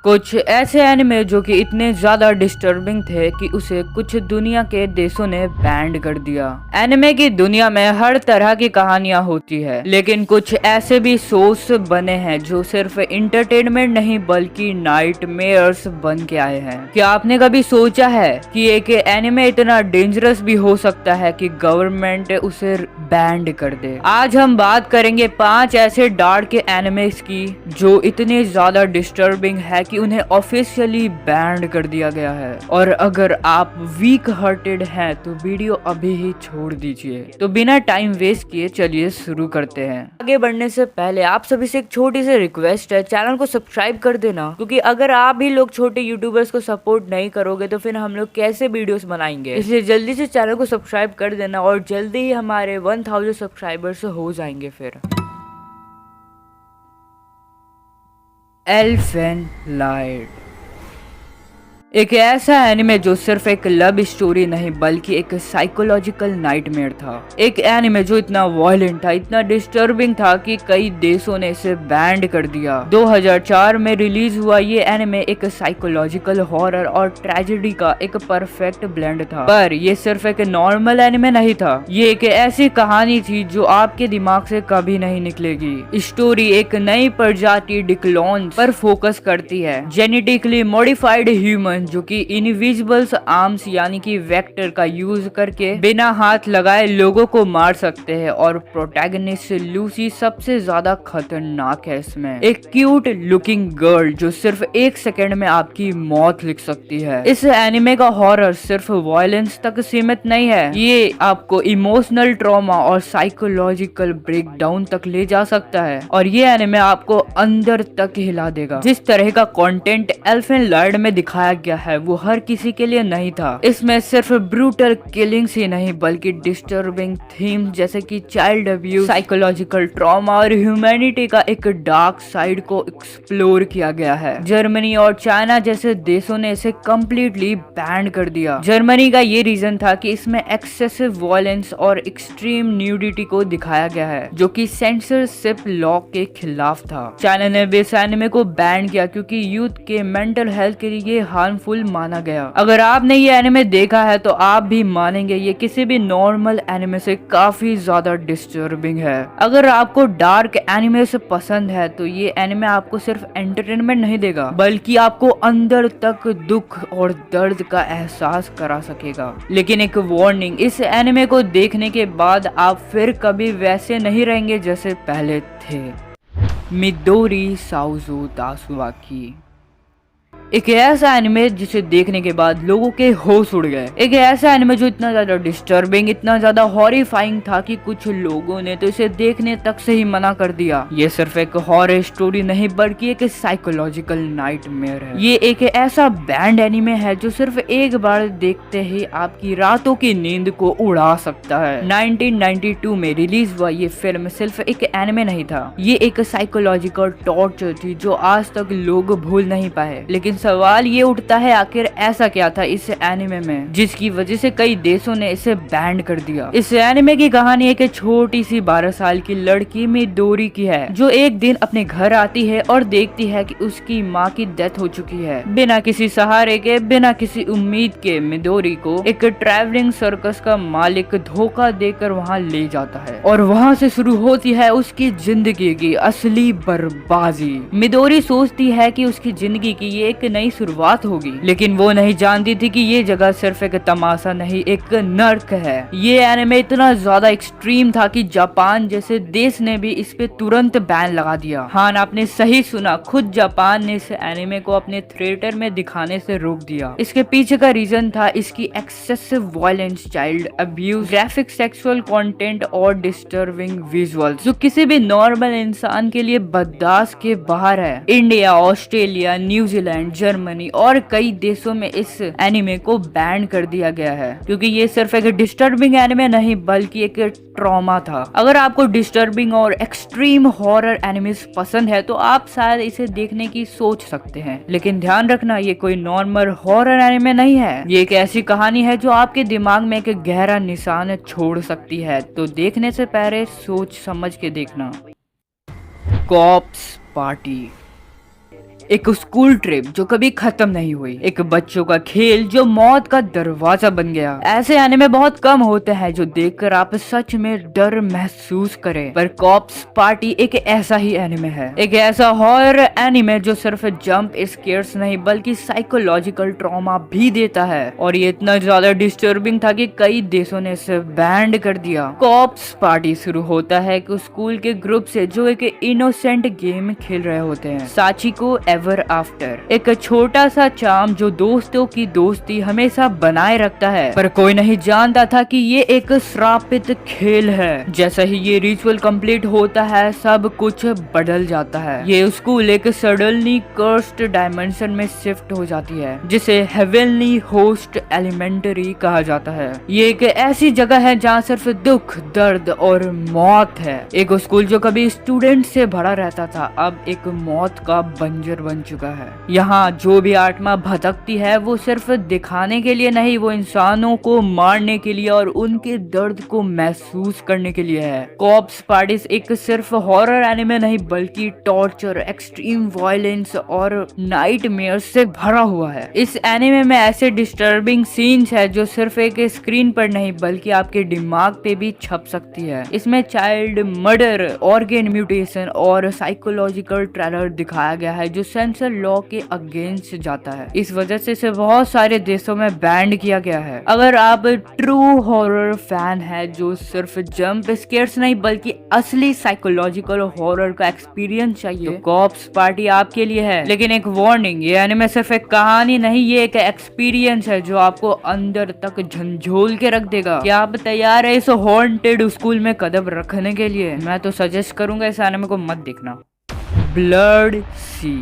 कुछ ऐसे एनिमे जो कि इतने ज्यादा डिस्टर्बिंग थे कि उसे कुछ दुनिया के देशों ने बैंड कर दिया। एनिमे की दुनिया में हर तरह की कहानियां होती है, लेकिन कुछ ऐसे भी शोज बने हैं जो सिर्फ इंटरटेनमेंट नहीं बल्कि नाइटमेयर्स बन के आए हैं। क्या आपने कभी सोचा है कि एक एनिमे इतना डेंजरस भी हो सकता है कि गवर्नमेंट उसे बैंड कर दे? आज हम बात करेंगे 5 ऐसे डार्क एनिमेस की जो इतने ज्यादा डिस्टर्बिंग है कि उन्हें ऑफिशियली बैंड कर दिया गया है। और अगर आप वीक हार्टेड हैं तो वीडियो अभी ही छोड़ दीजिए। तो बिना टाइम वेस्ट किए चलिए शुरू करते हैं। आगे बढ़ने से पहले आप सभी से एक छोटी सी रिक्वेस्ट है, चैनल को सब्सक्राइब कर देना, क्योंकि अगर आप भी लोग छोटे यूट्यूबर्स को सपोर्ट नहीं करोगे तो फिर हम लोग कैसे वीडियोस बनाएंगे। इसलिए जल्दी से चैनल को सब्सक्राइब कर देना और जल्दी ही हमारे 1000 सब्सक्राइबर्स हो जाएंगे। फिर एल्फेन लाइट एक ऐसा एनिमे जो सिर्फ एक लव स्टोरी नहीं बल्कि एक साइकोलॉजिकल नाइटमेयर था। एक एनिमे जो इतना वायलेंट था, इतना डिस्टर्बिंग था कि कई देशों ने इसे बैंड कर दिया। 2004 में रिलीज हुआ ये एनिमे एक साइकोलॉजिकल हॉरर और ट्रेजेडी का एक परफेक्ट ब्लेंड था। पर ये सिर्फ एक नॉर्मल एनिमे नहीं था, ये एक ऐसी कहानी थी जो आपके दिमाग से कभी नहीं निकलेगी। स्टोरी एक नई प्रजाति डिक्लोन्स पर फोकस करती है, जेनेटिकली मॉडिफाइड ह्यूमन जो कि इनविजिबल्स आर्म्स यानी कि वेक्टर का यूज करके बिना हाथ लगाए लोगों को मार सकते हैं। और प्रोटैगनिस्ट लूसी सबसे ज्यादा खतरनाक है। इसमें एक क्यूट लुकिंग गर्ल जो सिर्फ 1 सेकेंड में आपकी मौत लिख सकती है। इस एनिमे का हॉरर सिर्फ वायलेंस तक सीमित नहीं है, ये आपको इमोशनल ट्रॉमा और साइकोलॉजिकल ब्रेकडाउन तक ले जा सकता है। और ये एनिमे आपको अंदर तक हिला देगा। जिस तरह का कंटेंट एल्फेन लाइट में दिखाया गया है वो हर किसी के लिए नहीं था। इसमें सिर्फ ब्रूटल किलिंग्स ही नहीं बल्कि डिस्टर्बिंग थीम जैसे कि चाइल्ड अब्यूज, साइकोलॉजिकल ट्रॉमा और ह्यूमैनिटी का एक डार्क साइड को एक्सप्लोर किया गया है। जर्मनी और चाइना जैसे देशों ने इसे कम्प्लीटली बैन कर दिया। जर्मनी का ये रीजन था कि इसमें एक्सेसिव वायलेंस और एक्सट्रीम न्यूडिटी को दिखाया गया है जो कि सेंसरशिप लॉ के खिलाफ था। चाइना ने भी इस एनिमे को बैन किया क्योंकि यूथ के मेंटल हेल्थ के लिए हार्मफुल माना गया। अगर आपने ये एनिमे देखा है तो आप भी मानेंगे ये किसी भी नॉर्मल एनिमे से काफी ज्यादा डिस्टर्बिंग है। अगर आपको डार्क एनिमे से पसंद है तो ये एनिमे आपको सिर्फ एंटरटेनमेंट नहीं देगा बल्कि आपको अंदर तक दुख और दर्द का एहसास करा सकेगा। लेकिन एक वार्निंग, इस एनिमे को देखने के बाद आप फिर कभी वैसे नहीं रहेंगे जैसे पहले थे। मिडोरी साउजो तासुवाकी एक ऐसा एनिमे जिसे देखने के बाद लोगों के होश उड़ गए। एक ऐसा एनिमे जो इतना ज्यादा डिस्टर्बिंग, इतना ज्यादा हॉरिफाइंग था कि कुछ लोगों ने तो इसे देखने तक से ही मना कर दिया। ये सिर्फ एक हॉरर स्टोरी नहीं बल्कि एक साइकोलॉजिकल नाइटमेयर है। ये एक ऐसा बैंड एनिमे है जो सिर्फ एक बार देखते ही आपकी रातों की नींद को उड़ा सकता है। 1992 में रिलीज हुआ ये फिल्म सिर्फ एक एनिमे नहीं था, ये एक साइकोलॉजिकल टॉर्चर थी जो आज तक लोग भूल नहीं पाए। लेकिन सवाल ये उठता है आखिर ऐसा क्या था इस एनिमे में जिसकी वजह से कई देशों ने इसे बैन कर दिया। इस एनिमे की कहानी एक छोटी सी 12 साल की लड़की मिडोरी की है जो एक दिन अपने घर आती है और देखती है कि उसकी माँ की डेथ हो चुकी है। बिना किसी सहारे के, बिना किसी उम्मीद के मिडोरी को एक ट्रैवलिंग सर्कस का मालिक धोखा देकर वहाँ ले जाता है और वहाँ से शुरू होती है उसकी जिंदगी की असली बर्बादी। मिडोरी सोचती है कि उसकी जिंदगी की ये एक नई शुरुआत होगी, लेकिन वो नहीं जानती थी कि ये जगह सिर्फ एक तमाशा नहीं, एक नर्क है। ये एनिमे इतना ज्यादा एक्सट्रीम था कि जापान जैसे देश ने भी इस पे तुरंत बैन लगा दिया। हाँ, आपने सही सुना, खुद जापान ने इस एनिमे को अपने थिएटर में दिखाने से रोक दिया। इसके पीछे का रीजन था इसकी excessive violence, child abuse, graphic sexual content और डिस्टर्बिंग विजुअल्स जो किसी भी नॉर्मल इंसान के लिए बर्दाश्त के बाहर है। इंडिया, ऑस्ट्रेलिया, न्यूजीलैंड, जर्मनी और कई देशों में इस एनिमे को बैन कर दिया गया है क्योंकि ये सिर्फ एक डिस्टर्बिंग एनिमे नहीं बल्कि एक ट्रॉमा था। अगर आपको डिस्टर्बिंग और एक्सट्रीम हॉरर एनिमेस पसंद है तो आप शायद इसे देखने की सोच सकते हैं, लेकिन ध्यान रखना ये कोई नॉर्मल हॉरर एनिमे नहीं है। ये एक ऐसी कहानी है जो आपके दिमाग में एक गहरा निशान छोड़ सकती है, तो देखने से पहले सोच समझ के देखना। कॉप्स पार्टी एक स्कूल ट्रिप जो कभी खत्म नहीं हुई, एक बच्चों का खेल जो मौत का दरवाजा बन गया। ऐसे एनिमे बहुत कम होते हैं जो देखकर आप सच में डर महसूस करें, पर कॉप्स पार्टी एक ऐसा ही एनिमे है। एक ऐसा हॉरर एनिमे जो सिर्फ जंप स्केयर्स नहीं बल्कि साइकोलॉजिकल ट्रॉमा भी देता है, और ये इतना ज्यादा डिस्टर्बिंग था कि कई देशों ने इसे बैंड कर दिया। कॉप्स पार्टी शुरू होता है कि स्कूल के ग्रुप से जो एक इनोसेंट गेम खेल रहे होते हैं, साचिको एवर आफ्टर, एक छोटा सा चाम जो दोस्तों की दोस्ती हमेशा बनाए रखता है, पर कोई नहीं जानता था कि ये एक श्रापित खेल है। जैसा ही ये रिचुअल कंप्लीट होता है सब कुछ बदल जाता है। ये स्कूल एक सडनली कर्स्ड डायमेंशन में शिफ्ट हो जाती है जिसे हेवनली होस्ट एलिमेंटरी कहा जाता है। ये एक ऐसी जगह है जहाँ सिर्फ दुख, दर्द और मौत है। एक स्कूल जो कभी स्टूडेंट से भरा रहता था अब एक मौत का बंजर बन चुका है। यहाँ जो भी आत्मा भटकती है वो सिर्फ दिखाने के लिए नहीं, वो इंसानों को मारने के लिए और उनके दर्द को महसूस करने के लिए है। कॉप्स पार्टीज एक सिर्फ हॉरर एनिमे नहीं बल्कि टॉर्चर, एक्सट्रीम वायलेंस और नाइटमेयर्स से भरा हुआ है। इस एनिमे में ऐसे डिस्टर्बिंग सीन्स है जो सिर्फ एक स्क्रीन पर नहीं बल्कि आपके दिमाग पे भी छप सकती है। इसमें चाइल्ड मर्डर, ऑर्गेन म्यूटेशन और साइकोलॉजिकल ट्रेलर दिखाया गया है जो सेंसर लॉ के अगेंस्ट जाता है। इस वजह से इसे बहुत सारे देशों में बैन किया गया है। अगर आप ट्रू हॉरर फैन है जो सिर्फ जंप स्केयर्स नहीं बल्कि असली साइकोलॉजिकल हॉरर का एक्सपीरियंस चाहिए तो कॉप्स पार्टी आपके लिए है। लेकिन एक वार्निंग, ये एनिमे सिर्फ एक कहानी नहीं, ये एक एक्सपीरियंस है जो आपको अंदर तक झंझोल के रख देगा। क्या आप तैयार है इस हॉन्टेड स्कूल में कदम रखने के लिए? मैं तो सजेस्ट करूंगा इस एनिमे को मत देखना। ब्लड सी,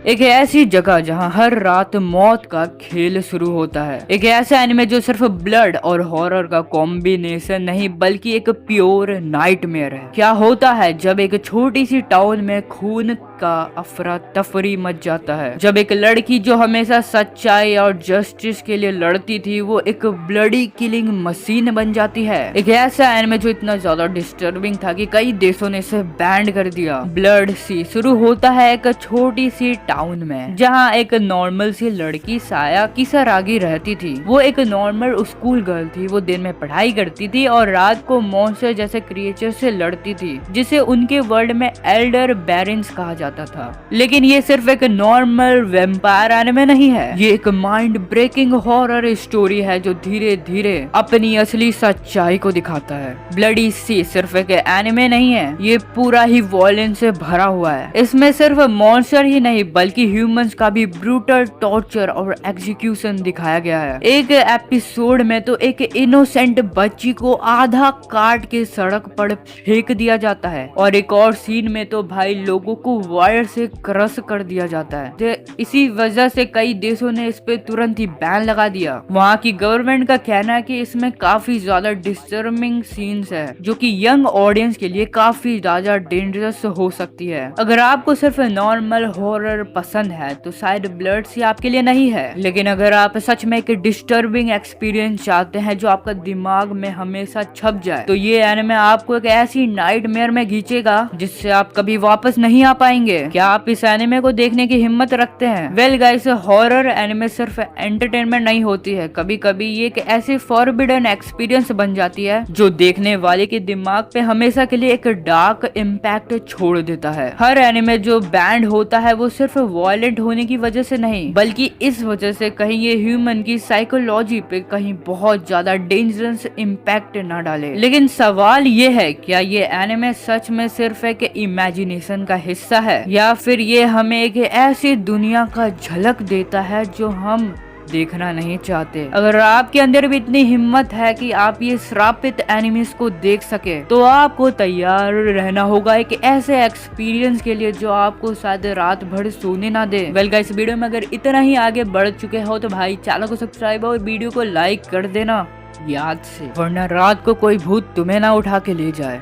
एक ऐसी जगह जहां हर रात मौत का खेल शुरू होता है। एक ऐसा एनिमे जो सिर्फ ब्लड और हॉरर का कॉम्बिनेशन नहीं बल्कि एक प्योर नाइटमेयर है। क्या होता है जब एक छोटी सी टाउन में खून का अफरा तफरी मच जाता है, जब एक लड़की जो हमेशा सच्चाई और जस्टिस के लिए लड़ती थी वो एक ब्लडी किलिंग मशीन बन जाती है। एक ऐसा एनिमे जो इतना ज्यादा डिस्टर्बिंग था कि कई देशों ने इसे बैन कर दिया। ब्लड सी शुरू होता है एक छोटी सी टाउन में जहाँ एक नॉर्मल सी लड़की साया किसारागी रहती थी। वो एक नॉर्मल स्कूल गर्ल थी। वो दिन में पढ़ाई करती थी और रात को मॉन्स्टर जैसे क्रिएचर से लड़ती थी जिसे उनके वर्ल्ड में एल्डर बैरेंस कहा जाता था। लेकिन ये सिर्फ एक नॉर्मल वेम्पायर एनिमे नहीं है, ये एक माइंड ब्रेकिंग हॉरर स्टोरी है जो धीरे धीरे अपनी असली सच्चाई को दिखाता है। ब्लडी सी सिर्फ एक एनिमे नहीं है, ये पूरा ही वॉयलेंस से भरा हुआ है। इसमें सिर्फ मॉन्स्टर ही नहीं बल्कि ह्यूमंस का भी ब्रूटल टॉर्चर और एग्जीक्यूशन दिखाया गया है। एक एपिसोड में तो एक इनोसेंट बच्ची को आधा काट के सड़क पर फेंक दिया जाता है और एक और सीन में तो भाई लोगों को वायर से क्रश कर दिया जाता है। इसी वजह से कई देशों ने इस पे तुरंत ही बैन लगा दिया। वहाँ की गवर्नमेंट का कहना है कि इसमें काफी ज्यादा डिस्टर्बिंग सीन्स है जो कि यंग ऑडियंस के लिए काफी ज्यादा डेंजरस हो सकती है। अगर आपको सिर्फ नॉर्मल हॉरर पसंद है तो शायद ब्लड सी आपके लिए नहीं है, लेकिन अगर आप सच में एक डिस्टर्बिंग एक्सपीरियंस चाहते हैं जो आपका दिमाग में हमेशा छप जाए तो ये एनिमे आपको एक ऐसी नाइटमेयर में खींचेगा जिससे आप कभी वापस नहीं आ पाएंगे। क्या आप इस एनिमे को देखने की हिम्मत रखते हैं? वेल गाइस, हॉरर एनिमे सिर्फ एंटरटेनमेंट नहीं होती है, कभी कभी ये एक ऐसी फॉरबिडन एक्सपीरियंस बन जाती है जो देखने वाले के दिमाग पे हमेशा के लिए एक डार्क इम्पैक्ट छोड़ देता है। हर एनिमे जो बैंड होता है वो सिर्फ वायलेंट होने की वजह से नहीं बल्कि इस वजह से कहीं ये ह्यूमन की साइकोलॉजी पे कहीं बहुत ज्यादा डेंजरस इम्पैक्ट ना डाले। लेकिन सवाल ये है, क्या ये एनिमे सच में सिर्फ एक इमेजिनेशन का हिस्सा है या फिर ये हमें एक ऐसी दुनिया का झलक देता है जो हम देखना नहीं चाहते? अगर आपके अंदर भी इतनी हिम्मत है कि आप ये श्रापित एनिमेस को देख सके तो आपको तैयार रहना होगा एक ऐसे एक्सपीरियंस के लिए जो आपको शायद रात भर सोने ना दे। वेल गाइस, वीडियो में अगर इतना ही आगे बढ़ चुके हो तो भाई चैनल को सब्सक्राइब और वीडियो को लाइक कर देना याद से, वरना रात को कोई भूत तुम्हें ना उठा के ले जाए।